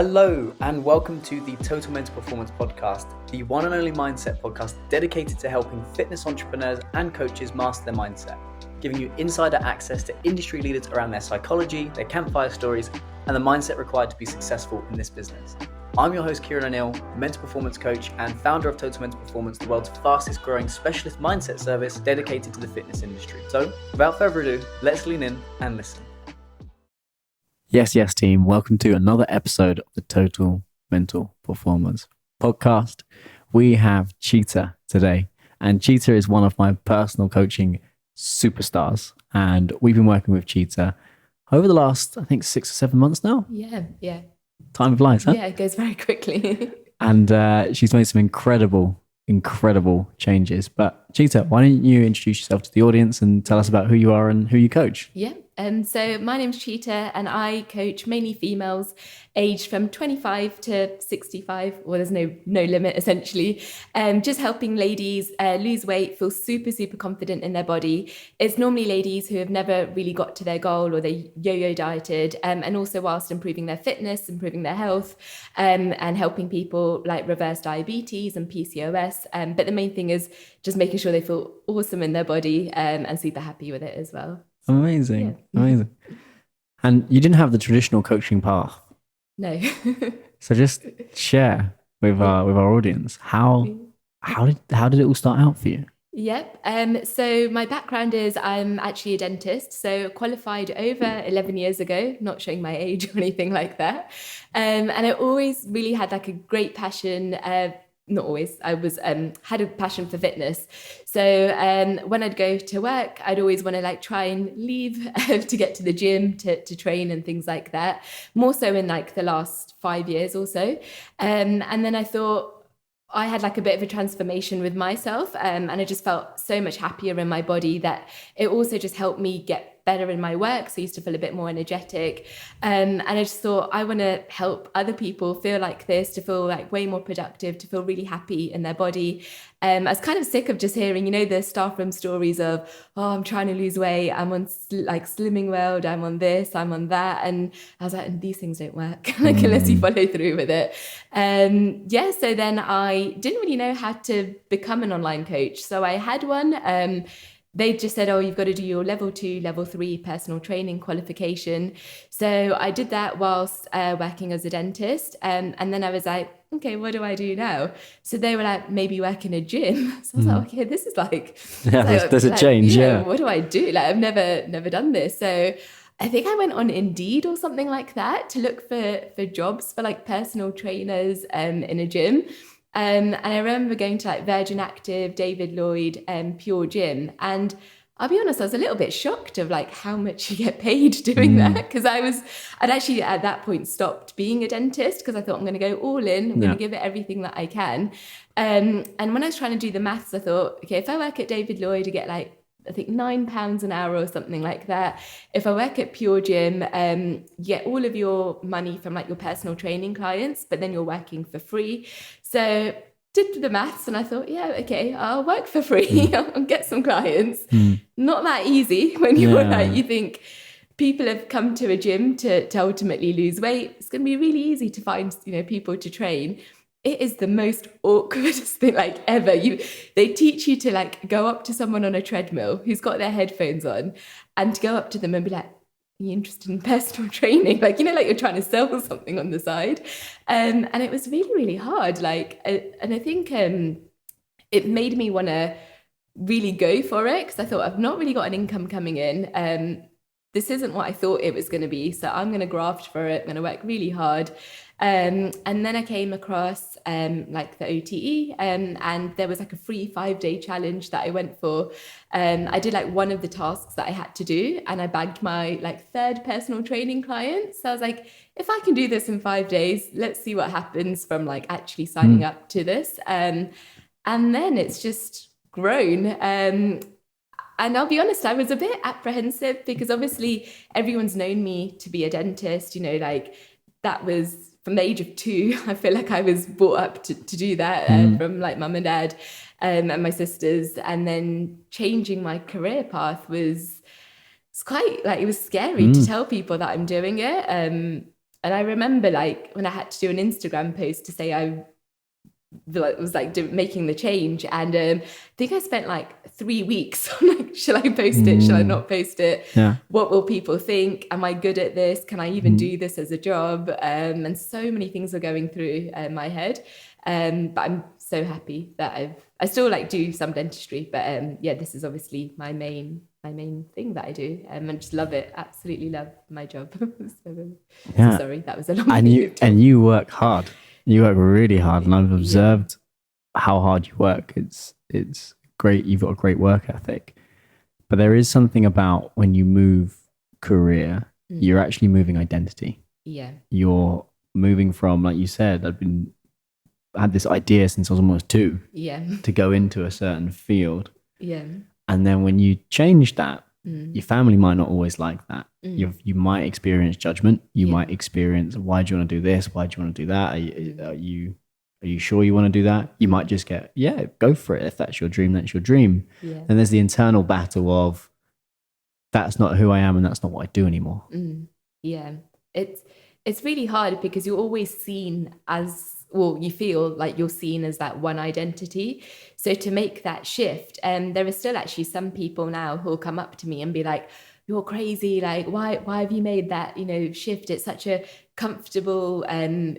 Hello and welcome to the Total Mental Performance Podcast, the one and only mindset podcast dedicated to helping fitness entrepreneurs and coaches master their mindset, giving you insider access to industry leaders around their psychology, their campfire stories, and the mindset required to be successful in this business. I'm your host, Kyran, mental performance coach and founder of Total Mental Performance, the world's fastest growing specialist mindset service dedicated to the fitness industry. So without further ado, let's lean in and listen. Yes, team. Welcome to another episode of the Total Mental Performance Podcast. We have Chita today, and Chita is one of my personal coaching superstars. And we've been working with Chita over the last, I think, 6 or 7 months now. Yeah. Time flies, huh? Yeah, it goes very quickly. And she's made some incredible changes. But Chita, why don't you introduce yourself to the audience and tell us about who you are and who you coach? Yeah. So my name's Chita and I coach mainly females aged from 25 to 65. Well, there's no limit essentially. Just helping ladies lose weight, feel super confident in their body. It's normally ladies who have never really got to their goal or they yo-yo dieted, and also whilst improving their fitness, improving their health, and helping people like reverse diabetes and PCOS. But the main thing is just making sure they feel awesome in their body and super happy with it as well. Amazing. And you didn't have the traditional coaching path. No. So just share with our audience how did it all start out for you? Yep. So my background is I'm actually a dentist, so qualified over 11 years ago, not showing my age or anything like that. And I always really had like a great passion. Not always. I was had a passion for fitness. So when I'd go to work, I'd always want to like try and leave to get to the gym to train and things like that. More so in like the last 5 years or so. And then I thought I had like a bit of a transformation with myself, and I just felt so much happier in my body that it also just helped me get better in my work. So I used to feel a bit more energetic. And I just thought I want to help other people feel like this, to feel like way more productive, to feel really happy in their body. I was kind of sick of just hearing, the staff room stories of, I'm trying to lose weight. I'm on like Slimming World. I'm on this, I'm on that. And I was like, these things don't work unless you follow through with it. So then I didn't really know how to become an online coach. So I had one. They just said, you've got to do your level 2, level 3 personal training qualification. So I did that whilst working as a dentist. And then I was like, okay, what do I do now? So they were like, maybe work in a gym. So I was like, okay, this is like... there's a change, What do I do? Like, I've never done this. So I think I went on Indeed or something like that to look for jobs for like personal trainers in a gym. And I remember going to like Virgin Active, David Lloyd, and Pure Gym. And I'll be honest, I was a little bit shocked of like how much you get paid doing that. Because I'd actually at that point stopped being a dentist because I thought I'm going to go all in. I'm going to give it everything that I can. And when I was trying to do the maths, I thought, okay, if I work at David Lloyd, I get like, I think £9 an hour or something like that. If I work at Pure Gym, you get all of your money from like your personal training clients, but then you're working for free. So did the maths and I thought, yeah, okay, I'll work for free. I'll get some clients. Not that easy when you're like, you think people have come to a gym to ultimately lose weight. It's going to be really easy to find, people to train. It is the most awkwardest thing like ever. They teach you to like go up to someone on a treadmill who's got their headphones on and to go up to them and be like, are you interested in personal training? Like, like you're trying to sell something on the side. And it was really, really hard. Like, and I think it made me want to really go for it because I thought I've not really got an income coming in. This isn't what I thought it was going to be. So I'm going to graft for it. I'm going to work really hard. And then I came across like the OTE and there was like a free 5-day challenge that I went for. I did like one of the tasks that I had to do and I bagged my like 3rd personal training client. So I was like, if I can do this in 5 days, let's see what happens from like actually signing up to this. And then it's just grown. And I'll be honest, I was a bit apprehensive because obviously everyone's known me to be a dentist, like that was from the age of 2. I feel like I was brought up to do that from like mum and dad and my sisters. And then changing my career path was quite like, it was scary to tell people that I'm doing it. And I remember like when I had to do an Instagram post to say I was like making the change, and I think I spent like 3 weeks on like, shall I post it, shall I not post it, what will people think, am I good at this, can I even do this as a job, and so many things were going through my head, but I'm so happy that I still like do some dentistry, but yeah, this is obviously my main thing that I do, and just love it, absolutely love my job. So sorry, that was a long and you work hard. You work really hard, and I've observed how hard you work. It's great. You've got a great work ethic. But there is something about when you move career, you're actually moving identity. Yeah. You're moving from, like you said, I had this idea since I was almost 2 to go into a certain field. Yeah. And then when you change that, your family might not always like that. You might experience judgment. You might experience, why do you want to do this? Why do you want to do that? Are you sure you want to do that? You might just get, go for it. If that's your dream, that's your dream. Yeah. And there's the internal battle of, that's not who I am and that's not what I do anymore. Yeah. It's really hard because you're always seen as, well, you feel like you're seen as that one identity. So to make that shift, there are still actually some people now who'll come up to me and be like, you're crazy. Like, why have you made that, shift? It's such a comfortable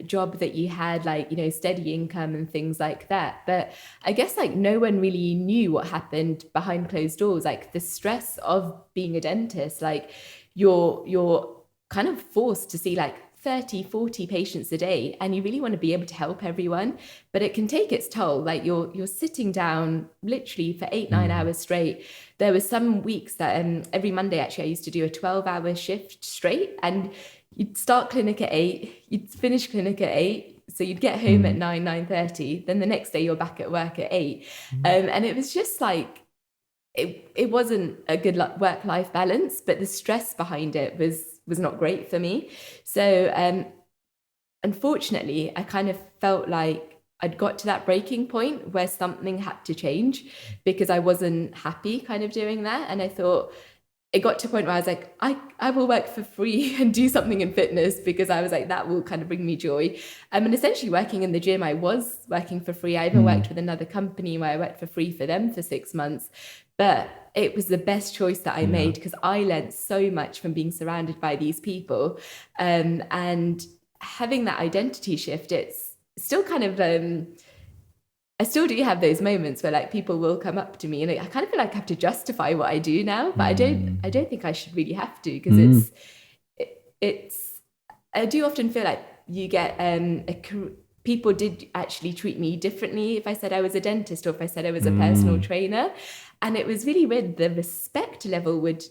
job that you had, like, steady income and things like that. But I guess like no one really knew what happened behind closed doors, like the stress of being a dentist, like you're kind of forced to see like 30, 40 patients a day, and you really want to be able to help everyone, but it can take its toll. Like you're sitting down literally for 8-9 hours straight. There were some weeks that every Monday actually I used to do a 12-hour shift straight, and you'd start clinic at 8, you'd finish clinic at 8, so you'd get home at 9:30, then the next day you're back at work at 8. And it was just like it wasn't a good work-life balance, but the stress behind it was not great for me. So unfortunately, I kind of felt like I'd got to that breaking point where something had to change because I wasn't happy kind of doing that. And I thought, it got to a point where I was like, I will work for free and do something in fitness, because I was like, that will kind of bring me joy. And essentially working in the gym, I was working for free. I even worked with another company where I worked for free for them for 6 months. But it was the best choice that I made, because I learned so much from being surrounded by these people. And having that identity shift, it's still kind of, I still do have those moments where like people will come up to me and I kind of feel like I have to justify what I do now, but I don't think I should really have to, because I do often feel like you get people did actually treat me differently if I said I was a dentist or if I said I was a personal trainer. And it was really weird. The respect level would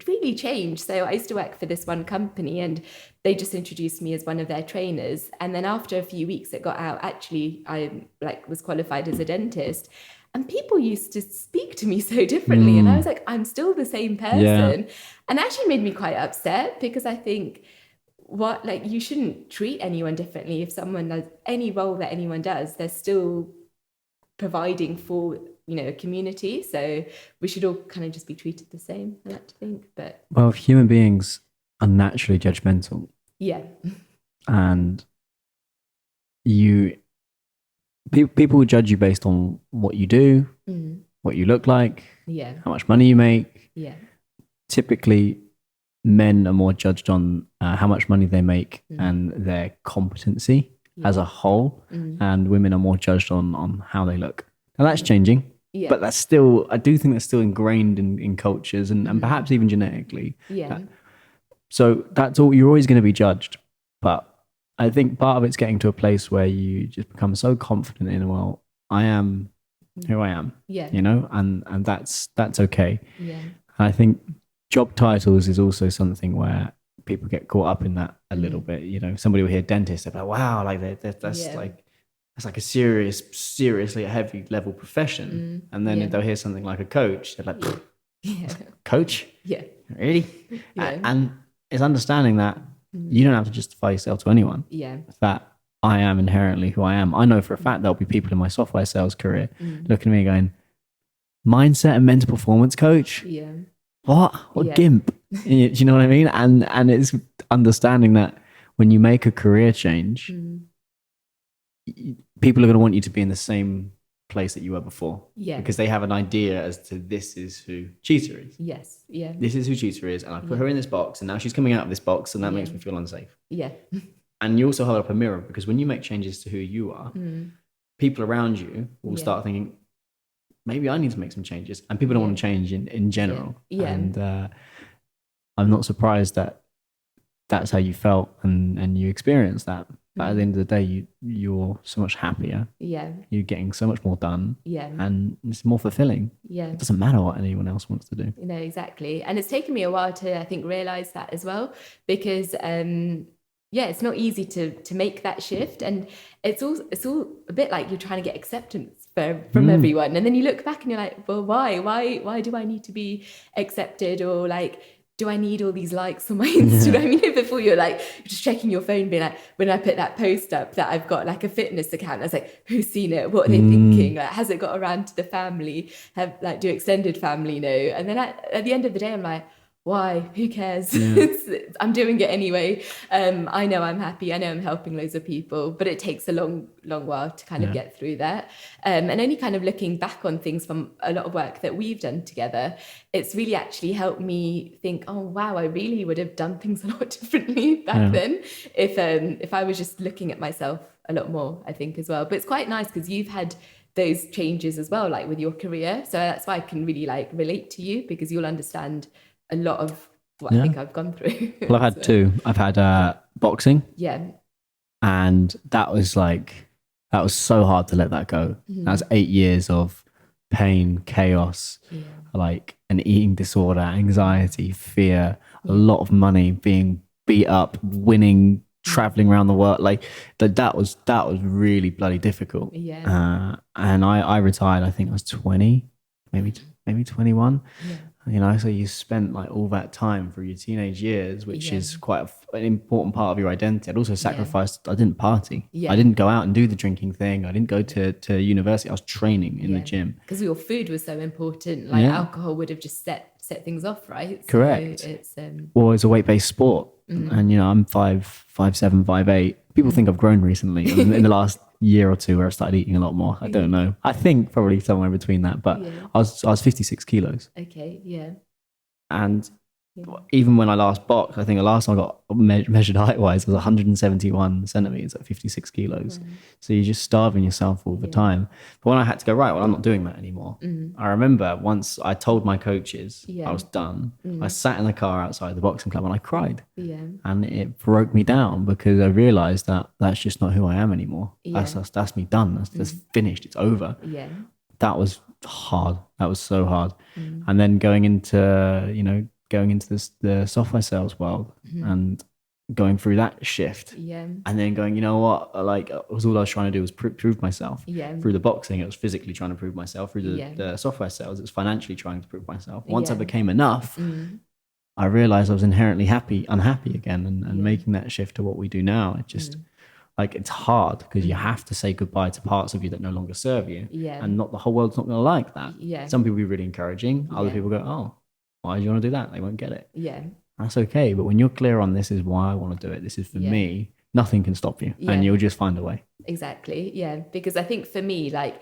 really change. So I used to work for this one company and they just introduced me as one of their trainers. And then after a few weeks it got out, actually, I was qualified as a dentist. And people used to speak to me so differently. And I was like, I'm still the same person. Yeah. And actually made me quite upset, because I think, you shouldn't treat anyone differently. If someone does any role that anyone does, they're still providing for a community, so we should all kind of just be treated the same, I like to think. But well, human beings are naturally judgmental, and people will judge you based on what you do, what you look like, how much money you make. Typically men are more judged on how much money they make and their competency as a whole, and women are more judged on how they look. Now that's changing, but that's still, I do think that's still ingrained in cultures and perhaps even genetically. So that's all, you're always going to be judged. But I think part of it's getting to a place where you just become so confident in, well, I am who I am, and that's okay. I think job titles is also something where people get caught up in that a little bit. Somebody will hear dentist, they're like, wow, like that's like a seriously heavy level profession. And then if they'll hear something like a coach, they're like, coach? Really? And it's understanding that you don't have to justify yourself to anyone. That I am inherently who I am. I know for a fact there'll be people in my software sales career looking at me going, mindset and mental performance coach? What gimp? Do you know what I mean? And it's understanding that when you make a career change, people are going to want you to be in the same place that you were before. Yeah. Because they have an idea as to this is who Chita is. Yes. Yeah. This is who Chita is. And I put her in this box and now she's coming out of this box and that makes me feel unsafe. Yeah. And you also hold up a mirror because when you make changes to who you are, people around you will start thinking, maybe I need to make some changes. And people don't want to change in general. Yeah. And I'm not surprised that that's how you felt and you experienced that. But at the end of the day, you're so much happier. Yeah. You're getting so much more done. Yeah. And it's more fulfilling. Yeah. It doesn't matter what anyone else wants to do. No, exactly. And it's taken me a while to, I think, realize that as well, because it's not easy to make that shift. And it's all a bit like you're trying to get acceptance from everyone. And then you look back and you're like, well, why do I need to be accepted? Or like, do I need all these likes on my Instagram? You know, before you're just checking your phone, being like, when I put that post up that I've got like a fitness account, I was like, who's seen it? What are they thinking? Like, has it got around to the family? Do extended family know? And then at the end of the day, I'm like, why? Who cares? Yeah. I'm doing it anyway. I know I'm happy. I know I'm helping loads of people, but it takes a long while to kind of get through that. And only kind of looking back on things from a lot of work that we've done together, it's really actually helped me think, oh, wow, I really would have done things a lot differently back then if I was just looking at myself a lot more, I think, as well. But it's quite nice because you've had those changes as well, like with your career. So that's why I can really relate to you, because you'll understand a lot of what I think I've gone through. Well, I've had two. I've had boxing. Yeah. And that was so hard to let that go. That was 8 years of pain, chaos, like an eating disorder, anxiety, fear, a lot of money, being beat up, winning, traveling around the world. Like that was really bloody difficult. Yeah. And I retired, I think I was 20, maybe 21. Yeah. You know, so you spent like all that time through your teenage years, which is quite an important part of your identity. I'd also sacrificed, I didn't party. Yeah. I didn't go out and do the drinking thing. I didn't go to university. I was training in the gym. Because your food was so important. Like alcohol would have just set things off, right? Correct. So it's well, it's a weight-based sport. And, you know, I'm 5'7", 5'8". People think I've grown recently in the last year or two where I started eating a lot more. I don't know. I think probably somewhere between that, but I was 56 kilos. Okay, yeah. And even when I last boxed, I think the last time I got measured height-wise was 171 centimeters at 56 kilos. So you're just starving yourself all the time. But when I had to go, right, well, I'm not doing that anymore. I remember once I told my coaches I was done, I sat in the car outside the boxing club and I cried. Yeah. And it broke me down because I realized that that's just not who I am anymore. Yeah. That's me done. That's finished. It's over. Yeah. That was hard. That was so hard. And then going into the software sales world and going through that shift and then going, you know what, like all I was trying to do was prove myself. Through the boxing, it was physically trying to prove myself. Through the software sales, it was financially trying to prove myself. Once I became enough, I realized I was inherently unhappy again, and making that shift to what we do now, it just like, it's hard because you have to say goodbye to parts of you that no longer serve you. And not the whole world's not going to like that. Some people will be really encouraging. Other people go, oh, why do you want to do that? They won't get it. Yeah. That's okay. But when you're clear on this is why I want to do it, this is for me, nothing can stop you. And you'll just find a way. Exactly. Yeah. Because I think for me, like,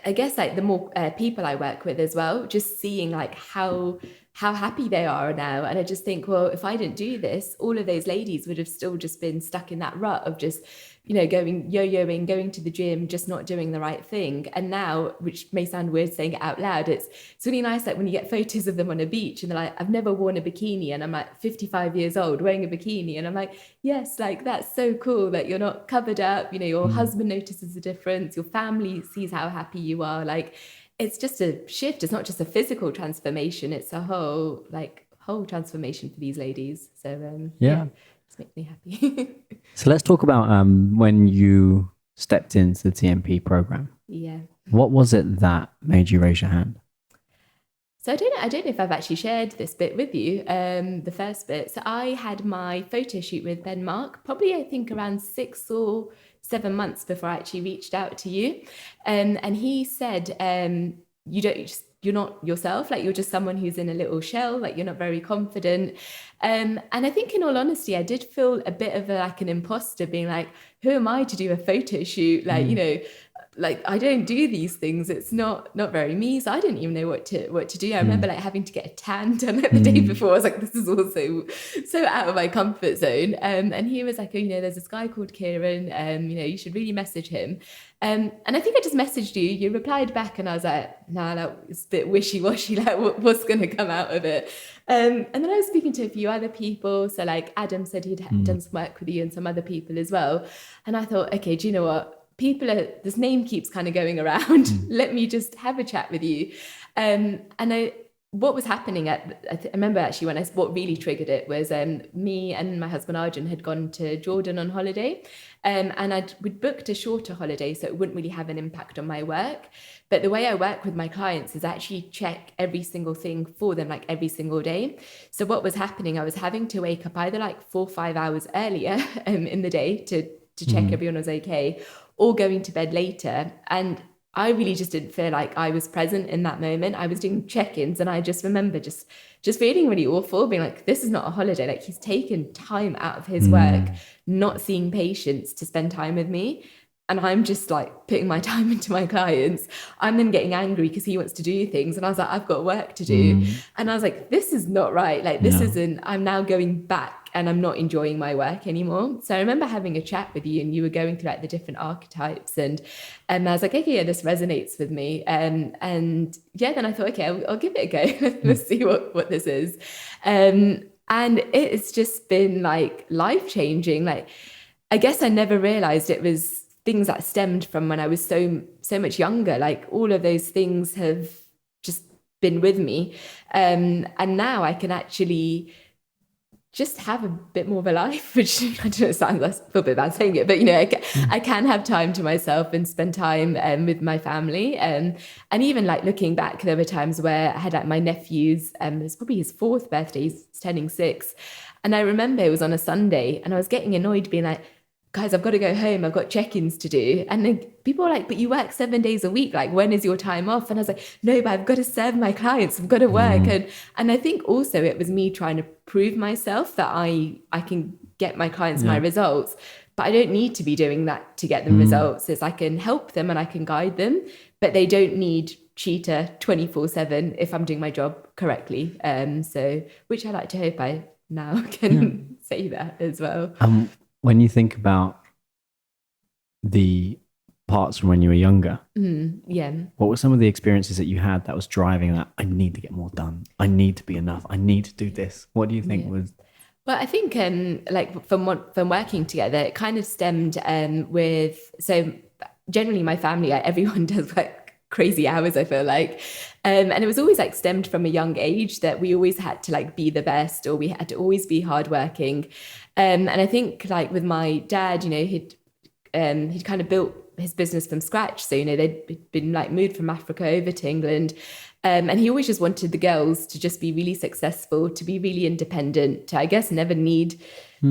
I guess like the more people I work with as well, just seeing like how happy they are now. And I just think, well, if I didn't do this, all of those ladies would have still just been stuck in that rut of just, you know, going yo-yoing, going to the gym, just not doing the right thing. And now, which may sound weird saying it out loud, it's really nice that when you get photos of them on a beach and they're like, I've never worn a bikini, and I'm like 55 years old wearing a bikini, and I'm like, yes, like that's so cool that you're not covered up, you know, your husband notices the difference, your family sees how happy you are. Like, it's just a shift. It's not just a physical transformation, it's a whole transformation for these ladies. So it's makes me happy. So let's talk about when you stepped into the TMP program. Yeah. What was it that made you raise your hand? So I don't know if I've actually shared this bit with you, the first bit. So I had my photo shoot with Ben Mark, probably I think around 6 or 7 months before I actually reached out to you. And he said, you don't just you're not yourself, like you're just someone who's in a little shell, like you're not very confident. And I think in all honesty, I did feel a bit of like an imposter, being like, who am I to do a photo shoot? Like, you know, like I don't do these things. It's not very me. So I didn't even know what to do. I remember like having to get a tan done like the day before. I was like, this is also so out of my comfort zone. And he was like, oh, you know, there's this guy called Kyran, you know, you should really message him. And I think I just messaged you. You replied back, and I was like, nah, that was a bit wishy-washy. Like, what's going to come out of it? And then I was speaking to a few other people. So like Adam said he'd done some work with you and some other people as well. And I thought, okay, do you know what? This name keeps kind of going around. Let me just have a chat with you. What was happening I remember actually what really triggered it was me and my husband Arjun had gone to Jordan on holiday, and we'd booked a shorter holiday, so it wouldn't really have an impact on my work. But the way I work with my clients is actually check every single thing for them, like every single day. So what was happening, I was having to wake up either like 4 or 5 hours earlier in the day to check everyone was okay, or going to bed later. And I really just didn't feel like I was present in that moment. I was doing check-ins, and I just remember just feeling really awful, being like, this is not a holiday. Like, he's taken time out of his work, not seeing patients to spend time with me. And I'm just like putting my time into my clients. I'm then getting angry because he wants to do things. And I was like, I've got work to do. And I was like, this is not right. Like, this isn't, I'm now going back and I'm not enjoying my work anymore. So I remember having a chat with you, and you were going through like the different archetypes. And I was like, okay, yeah, this resonates with me. And yeah, then I thought, okay, I'll give it a go. Let's see what this is. And it's just been like life-changing. Like, I guess I never realized it was things that stemmed from when I was so much younger. Like, all of those things have just been with me. And now I can actually just have a bit more of a life, which I don't know, sounds a little bit bad saying it, but you know, I can have time to myself and spend time with my family. And even like looking back, there were times where I had like my nephew's, it was probably his 4th birthday, he's turning 6. And I remember it was on a Sunday, and I was getting annoyed, being like, guys, I've got to go home. I've got check-ins to do. And then people were like, but you work 7 days a week. Like, when is your time off? And I was like, no, but I've got to serve my clients. I've got to work. And I think also it was me trying to prove myself that I can get my clients my results, but I don't need to be doing that to get them results. It's I can help them and I can guide them, but they don't need Cheetah 24/7 if I'm doing my job correctly. So, which I like to hope I now can say that as well. When you think about the parts from when you were younger, what were some of the experiences that you had that was driving that? I need to get more done. I need to be enough. I need to do this. What do you think was? Well, I think like from working together, it kind of stemmed so generally my family, like, everyone does like crazy hours, I feel like. And it was always like stemmed from a young age that we always had to like be the best, or we had to always be hardworking. And I think like with my dad, you know, he'd kind of built his business from scratch. So, you know, they'd been like moved from Africa over to England. And he always just wanted the girls to just be really successful, to be really independent, to, I guess, never need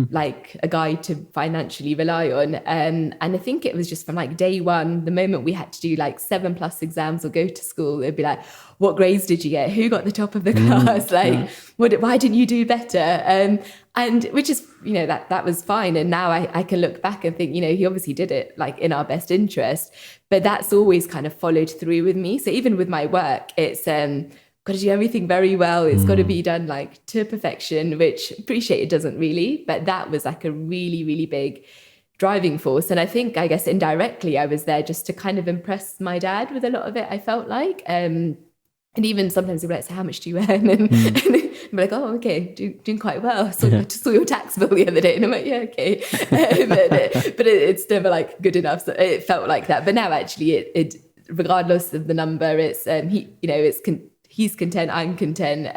like a guy to financially rely on. And I think it was just from like day one, the moment we had to do like 7+ exams or go to school, they'd be like, what grades did you get? Who got the top of the class? Why didn't you do better? And which is, you know, that was fine. And now I can look back and think, you know, he obviously did it like in our best interest, but that's always kind of followed through with me. So even with my work, it's got to do everything very well. It's got to be done like to perfection, which appreciate it doesn't really, but that was like a really, really big driving force. And I think, I guess indirectly, I was there just to kind of impress my dad with a lot of it, I felt like. And even sometimes they'd be like, so how much do you earn? And I'm like, oh, okay, doing quite well. So I just saw your tax bill the other day. And I'm like, yeah, okay. But it's never like good enough. So it felt like that. But now actually it regardless of the number, it's, he's content, I'm content.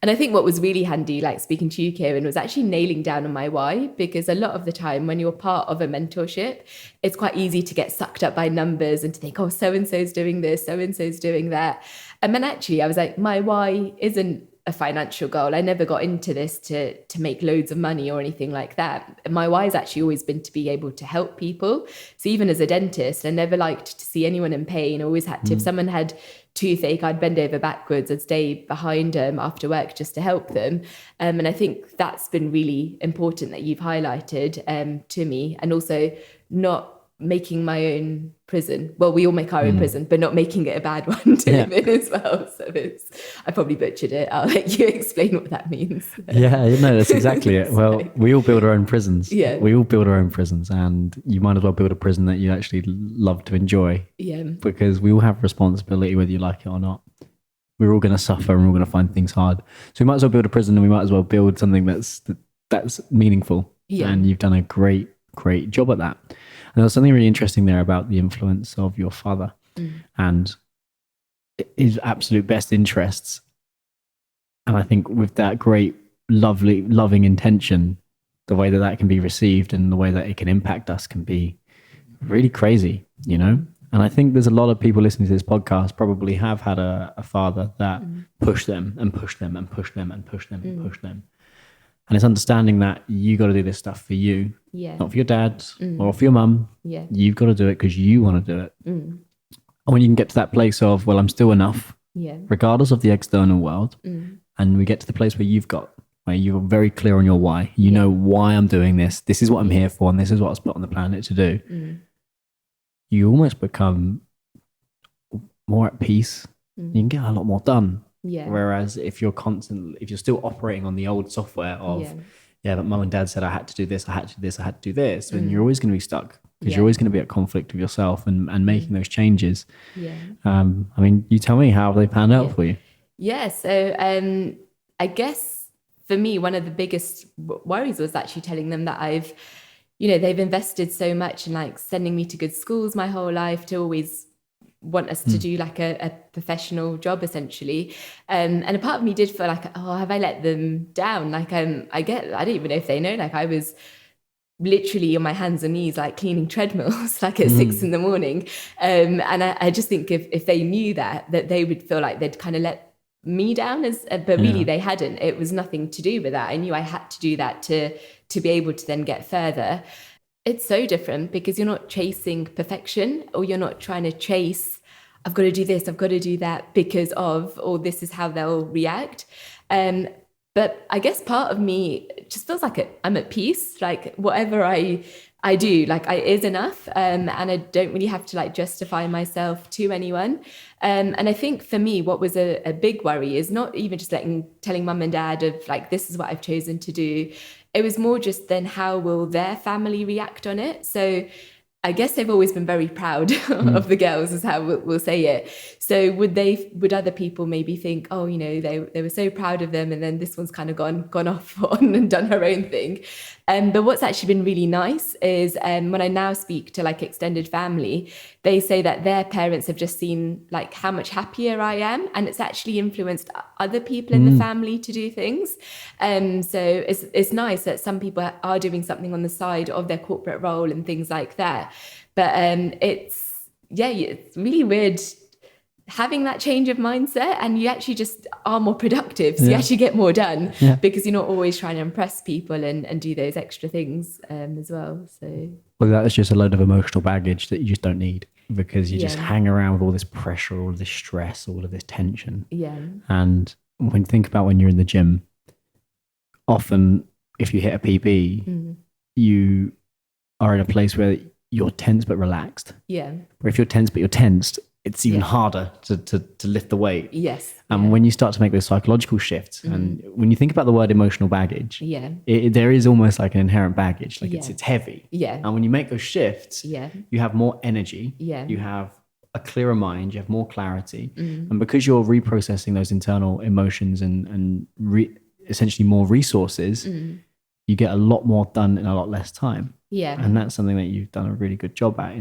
And I think what was really handy, like speaking to you, Kyran, was actually nailing down on my why, because a lot of the time when you're part of a mentorship, it's quite easy to get sucked up by numbers and to think, oh, so-and-so's doing this, so-and-so's doing that. And then actually I was like, my why isn't a financial goal. I never got into this to make loads of money or anything like that. My why has actually always been to be able to help people. So even as a dentist, I never liked to see anyone in pain. I always had to, if someone had toothache, I'd bend over backwards, I'd stay behind them after work just to help them. And I think that's been really important that you've highlighted to me, and also not making my own prison. Well, we all make our own prison, but not making it a bad one to live in as well. So I probably butchered it. I'll let you explain what that means. Yeah, no, that's exactly it. Well, we all build our own prisons. Yeah. We all build our own prisons, and you might as well build a prison that you actually love to enjoy. Yeah. Because we all have responsibility, whether you like it or not. We're all going to suffer and we're all going to find things hard. So we might as well build a prison, and we might as well build something that's meaningful. Yeah. And you've done a great job at that. And there's something really interesting there about the influence of your father and his absolute best interests. And I think with that great, loving intention, the way that can be received and the way that it can impact us can be really crazy, you know? And I think there's a lot of people listening to this podcast probably have had a father that pushed them and pushed them and pushed them and pushed them and pushed them. And it's understanding that you got to do this stuff for you, not for your dad or for your mum. Yeah. You've got to do it because you want to do it. And when you can get to that place of, well, I'm still enough, regardless of the external world. And we get to the place where you're very clear on your why. You know why I'm doing this. This is what I'm here for. And this is what I was put on the planet to do. You almost become more at peace. You can get a lot more done. Yeah. Whereas if you're still operating on the old software of, but mum and dad said I had to do this, I had to do this, I had to do this, and you're always going to be stuck because you're always going to be at conflict with yourself and making those changes. Yeah. I mean, you tell me how they panned out for you. Yeah. So I guess for me, one of the biggest worries was actually telling them that they've invested so much in like sending me to good schools my whole life to always want us to do like a professional job essentially, and a part of me did feel like, oh, have I let them down? Like I don't even know if they know, like I was literally on my hands and knees like cleaning treadmills like at 6 a.m, and I just think if they knew that they would feel like they'd kind of let me down but really they hadn't. It was nothing to do with that. I knew I had to do that to be able to then get further. It's so different because you're not chasing perfection, or you're not trying to chase, I've got to do this, I've got to do that because of, or this is how they'll react. But I guess part of me just feels like I'm at peace. Like whatever I do, like it is enough. And I don't really have to like justify myself to anyone. And I think for me, what was a big worry is not even just telling mum and dad of like, this is what I've chosen to do. It was more just then how will their family react on it? So I guess they've always been very proud of the girls, is how we'll say it. So would other people maybe think, oh, they were so proud of them, and then this one's kind of gone off on and done her own thing. But what's actually been really nice is when I now speak to like extended family, they say that their parents have just seen like how much happier I am, and it's actually influenced other people in the family to do things. So it's nice that some people are doing something on the side of their corporate role and things like that. But it's really weird having that change of mindset, and you actually just are more productive. So you actually get more done because you're not always trying to impress people and do those extra things as well. So that's just a load of emotional baggage that you just don't need, because you just hang around with all this pressure, all this stress, all of this tension. Yeah. And when you think about when you're in the gym, often if you hit a PB, you are in a place where you're tense but relaxed. Yeah. Or if you're tense but you're tensed, it's even harder to lift the weight. Yes. And when you start to make those psychological shifts, and when you think about the word emotional baggage, there is almost like an inherent baggage, like it's heavy. Yeah. And when you make those shifts, you have more energy. Yeah. You have a clearer mind. You have more clarity. And because you're reprocessing those internal emotions and essentially more resources, you get a lot more done in a lot less time. Yeah. And that's something that you've done a really good job at.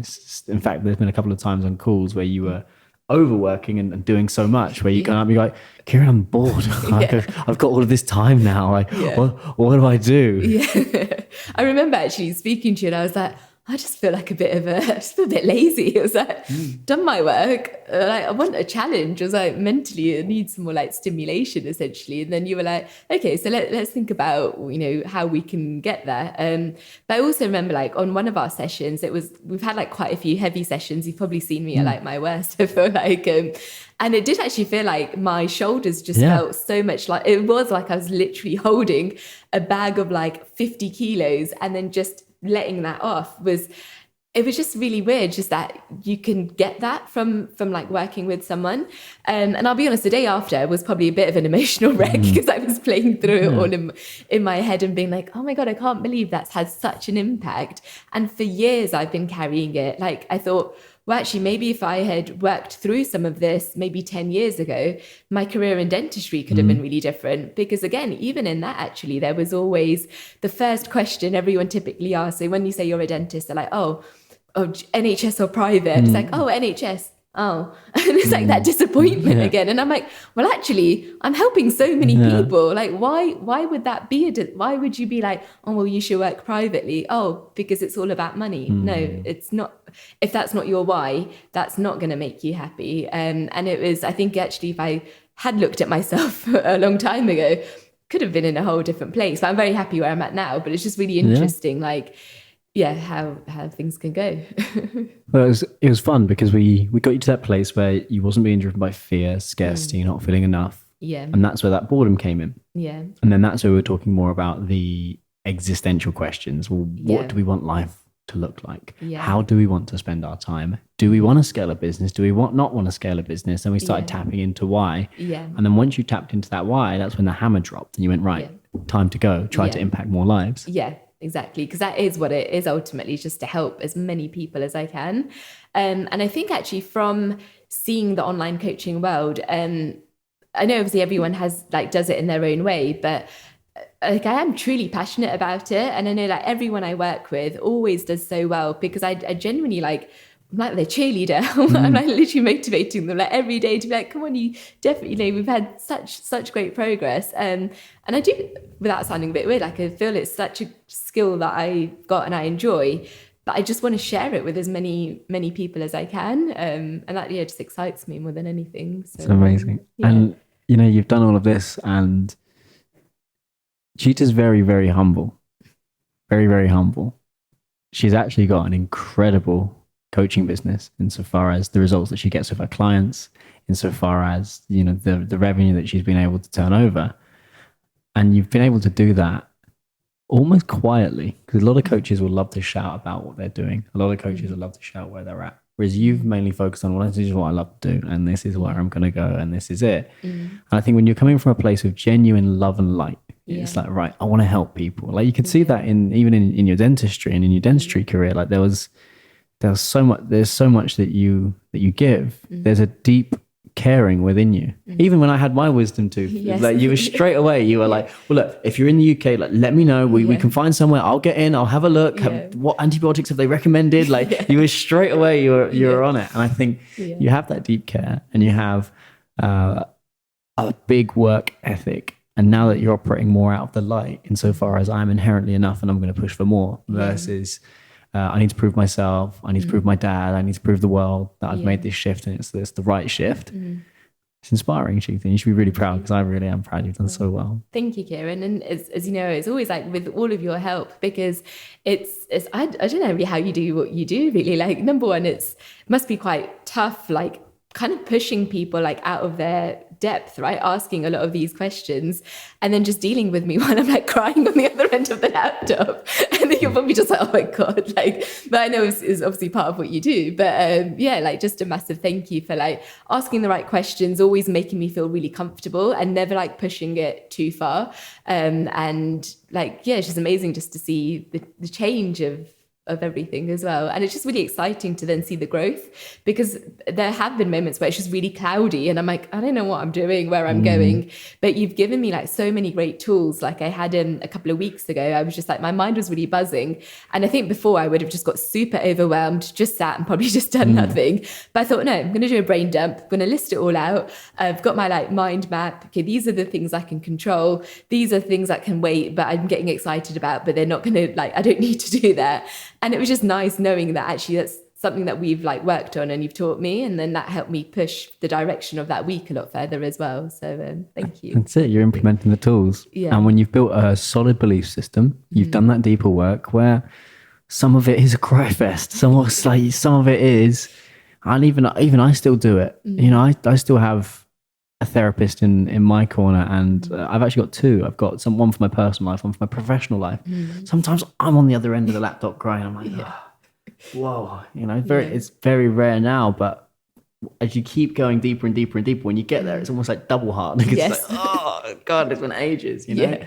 In fact, there's been a couple of times on calls where you were overworking and doing so much where you can be like, Kyran, I'm bored. I've got all of this time now. Like, what do I do? Yeah. I remember actually speaking to you and I was like, I just feel like I just feel a bit lazy. I was like, done my work. Like, I want a challenge. I was like, mentally, I need some more like stimulation, essentially. And then you were like, okay, so let's think about, how we can get there. But I also remember like on one of our sessions, we've had like quite a few heavy sessions. You've probably seen me at like my worst, I feel like. And it did actually feel like my shoulders just felt so much like, it was like I was literally holding a bag of like 50 kilos and then just letting that off. It was just really weird, just that you can get that from like working with someone. And I'll be honest, the day after was probably a bit of an emotional wreck because I was playing through it all in my head and being like, oh my God, I can't believe that's had such an impact. And for years I've been carrying it. Like I thought, well, actually, maybe if I had worked through some of this maybe 10 years ago, my career in dentistry could have been really different. Because again, even in that, actually, there was always the first question everyone typically asks. So when you say you're a dentist, they're like, oh, NHS or private? It's like, oh, NHS. Oh, and it's like that disappointment again. And I'm like, well, actually, I'm helping so many people. Like, why would that be? Why would you be like, oh, well, you should work privately? Oh, because it's all about money. No, it's not. If that's not your why, that's not going to make you happy. And it was, I think, actually, if I had looked at myself a long time ago, could have been in a whole different place. But I'm very happy where I'm at now. But it's just really interesting, how things can go. Well, it was fun because we got you to that place where you wasn't being driven by fear, scarcity, not feeling enough. Yeah. And that's where that boredom came in. Yeah. And then that's where we were talking more about the existential questions. Well, what do we want life to look like? Yeah. How do we want to spend our time? Do we want to scale a business? Do we not want to scale a business? And we started tapping into why. Yeah. And then once you tapped into that why, that's when the hammer dropped and you went, right, time to go, try to impact more lives. Yeah. Exactly, because that is what it is ultimately, just to help as many people as I can. And I think actually from seeing the online coaching world, I know obviously everyone does it in their own way, but like I am truly passionate about it. And I know like everyone I work with always does so well because I genuinely I'm like their cheerleader. I'm like literally motivating them like every day to be like, come on, you definitely we've had such great progress. And I do, without sounding a bit weird, like I feel it's such a skill that I got and I enjoy, but I just want to share it with as many people as I can. And that just excites me more than anything. So, it's amazing. And you've done all of this, and Chita's very, very humble. Very, very humble. She's actually got an incredible coaching business insofar as the results that she gets with her clients, insofar as the revenue that she's been able to turn over. And you've been able to do that almost quietly, because a lot of coaches will love to shout about what they're doing. A lot of coaches will love to shout where they're at, whereas you've mainly focused on, well, this is what I love to do, and this is where I'm going to go, and this is it. And I think when you're coming from a place of genuine love and light, it's like, right, I want to help people. Like you can see that even in your dentistry and in your dentistry career. Like there's so much that you give. There's a deep caring within you. Even when I had my wisdom tooth, like you were straight away, you were like, well, look, if you're in the UK, like let me know. We can find somewhere. I'll get in. I'll have a look. What antibiotics have they recommended? Like you were straight away. You were on it. And I think you have that deep care, and you have a big work ethic. And now that you're operating more out of the light, insofar as I'm inherently enough and I'm going to push for more, versus I need to prove myself, I need to prove my dad, I need to prove the world that I've made this shift, and it's the right shift. It's inspiring, Chita, and you should be really proud, because I really am proud. You've done so well. Thank you, Kyran. And as you know, it's always like with all of your help, because it's I don't know really how you do what you do, really. Like, number one, it must be quite tough, like kind of pushing people like out of their depth, right? Asking a lot of these questions and then just dealing with me while I'm like crying on the other end of the laptop. And then you're probably just like, oh my God, like, but I know it's obviously part of what you do. But like just a massive thank you for like asking the right questions, always making me feel really comfortable and never like pushing it too far. And like, it's just amazing just to see the change of everything as well. And it's just really exciting to then see the growth, because there have been moments where it's just really cloudy and I'm like, I don't know what I'm doing, where I'm going, but you've given me like so many great tools. Like I had a couple of weeks ago, I was just like, my mind was really buzzing. And I think before I would have just got super overwhelmed, just sat and probably just done nothing. But I thought, no, I'm going to do a brain dump. I'm going to list it all out. I've got my like mind map. Okay, these are the things I can control. These are things that can wait, but I'm getting excited about, but they're not going to, like, I don't need to do that. And it was just nice knowing that actually that's something that we've like worked on and you've taught me, and then that helped me push the direction of that week a lot further as well. So thank you. That's it. You're implementing the tools. Yeah. And when you've built a solid belief system, you've done that deeper work where some of it is a cry fest. Some of it is, and even I still do it. You know, I still have a therapist in my corner, and I've actually got two. I've got one for my personal life, one for my professional life. Sometimes I'm on the other end of the laptop crying. I'm like, whoa, you know, it's very rare now, but as you keep going deeper and deeper and deeper, when you get there, it's almost like double hard. It's like, oh God, it's been ages, you know.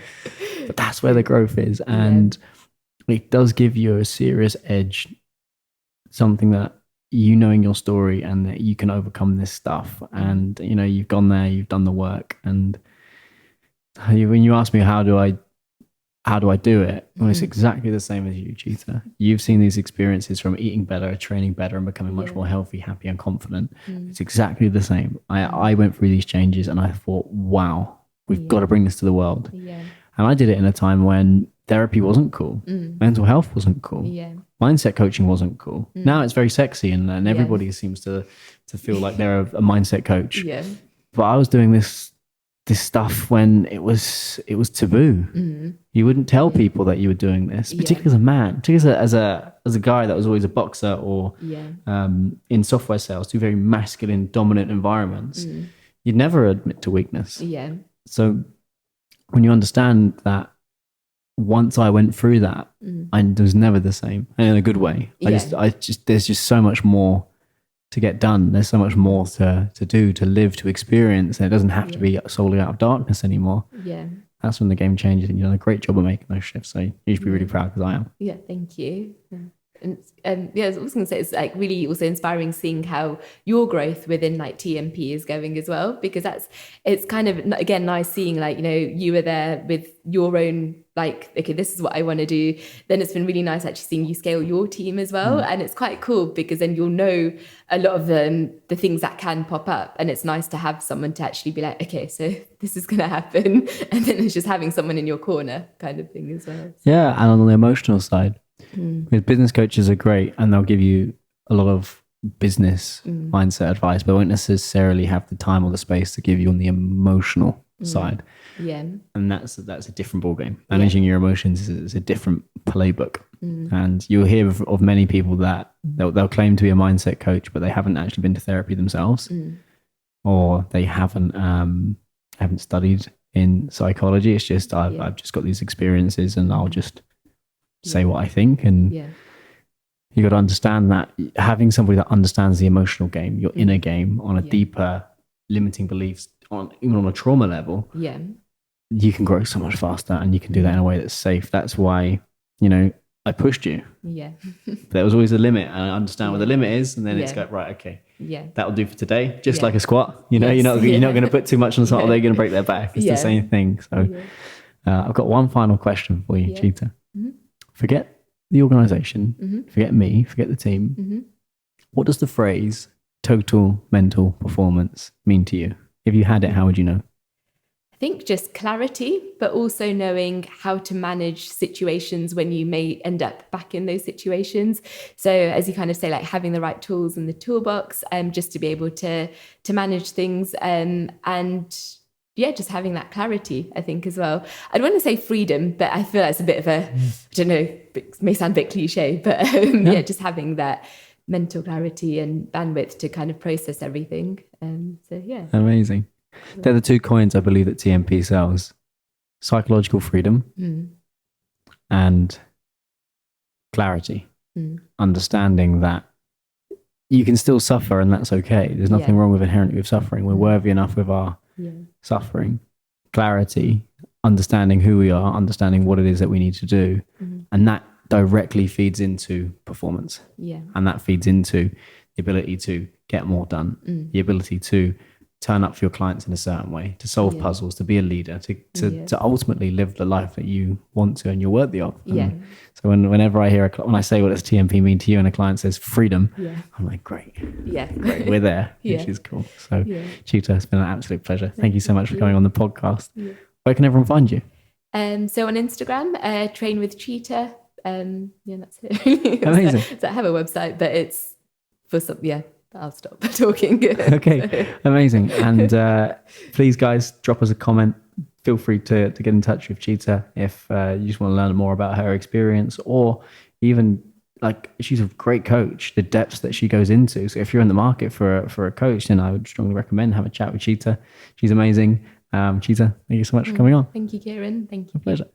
But that's where the growth is, and it does give you a serious edge, something that you know in your story, and that you can overcome this stuff. And you know, you've gone there, you've done the work, and when you ask me how do I do it? Well, it's exactly the same as you, Chita. You've seen these experiences from eating better, training better, and becoming much more healthy, happy, and confident. It's exactly the same. I went through these changes and I thought, wow, we've got to bring this to the world. And I did it in a time when therapy wasn't cool. Mental health wasn't cool. Mindset coaching wasn't cool. Now it's very sexy, and everybody seems to feel like they're a mindset coach. But I was doing this stuff when it was taboo. You wouldn't tell people that you were doing this, particularly as a man, particularly as a guy that was always a boxer or in software sales, two very masculine, dominant environments. You'd never admit to weakness. So when you understand that, once I went through that, it was never the same, and in a good way. There's just so much more to get done. There's so much more to do, to live, to experience, and it doesn't have to be solely out of darkness anymore. That's when the game changes, and you've done a great job of making those shifts. So you should be really proud, because I am. Thank you. And I was going to say, it's like really also inspiring seeing how your growth within like TMP is going as well, because it's kind of, again, nice seeing like, you know, you were there with your own, like, okay, this is what I want to do. Then it's been really nice actually seeing you scale your team as well. And it's quite cool, because then you'll know a lot of the things that can pop up, and it's nice to have someone to actually be like, okay, so this is going to happen. And then it's just having someone in your corner kind of thing as well. Yeah. And on the emotional side, because business coaches are great and they'll give you a lot of business mindset advice, but won't necessarily have the time or the space to give you on the emotional side. And that's a different ballgame. Managing your emotions is a different playbook. And you'll hear of many people that they'll claim to be a mindset coach, but they haven't actually been to therapy themselves, or they haven't studied in psychology. It's just I've just got these experiences, and I'll just say what I think. And you got to understand that having somebody that understands the emotional game, your inner game, on a deeper limiting beliefs, even on a trauma level, you can grow so much faster, and you can do that in a way that's safe. That's why, you know, I pushed you. There was always a limit, and I understand where the limit is, and then it's like, right, okay, that'll do for today. Just like a squat, you know, you're not going to put too much on someone, or they're going to break their back. It's the same thing. So I've got one final question for you, Chita. Forget the organization, forget me, forget the team. What does the phrase total mental performance mean to you? If you had it, how would you know? I think just clarity, but also knowing how to manage situations when you may end up back in those situations. So as you kind of say, like having the right tools in the toolbox, just to be able to manage things, and just having that clarity, I think, as well. I'd want to say freedom, but I feel that's a bit of a, I don't know, it may sound a bit cliche, but just having that mental clarity and bandwidth to kind of process everything. Amazing. They're the two coins I believe that TMP sells: psychological freedom and clarity. Understanding that you can still suffer, and that's okay. There's nothing wrong with inherently with suffering. We're worthy enough with our suffering. Clarity, understanding who we are, understanding what it is that we need to do, and that directly feeds into performance. And that feeds into the ability to get more done, the ability to turn up for your clients in a certain way, to solve puzzles, to be a leader, to ultimately live the life that you want to and you're worthy of. So whenever I hear when I say, what does TMP mean to you, and a client says freedom, I'm like, great, great, we're there, which is cool. So Chita, it's been an absolute pleasure. Thank you so much for coming on the podcast. Where can everyone find you? So on Instagram, Train with Chita, that's it. Amazing. So I have a website, but it's for some, I'll stop talking. Okay, amazing. And please, guys, drop us a comment. Feel free to get in touch with Chita if you just want to learn more about her experience, or even like, she's a great coach, the depths that she goes into. So if you're in the market for a coach, then I would strongly recommend have a chat with Chita. She's amazing. Chita, thank you so much for coming on. Thank you, Kyran. Thank you. My pleasure.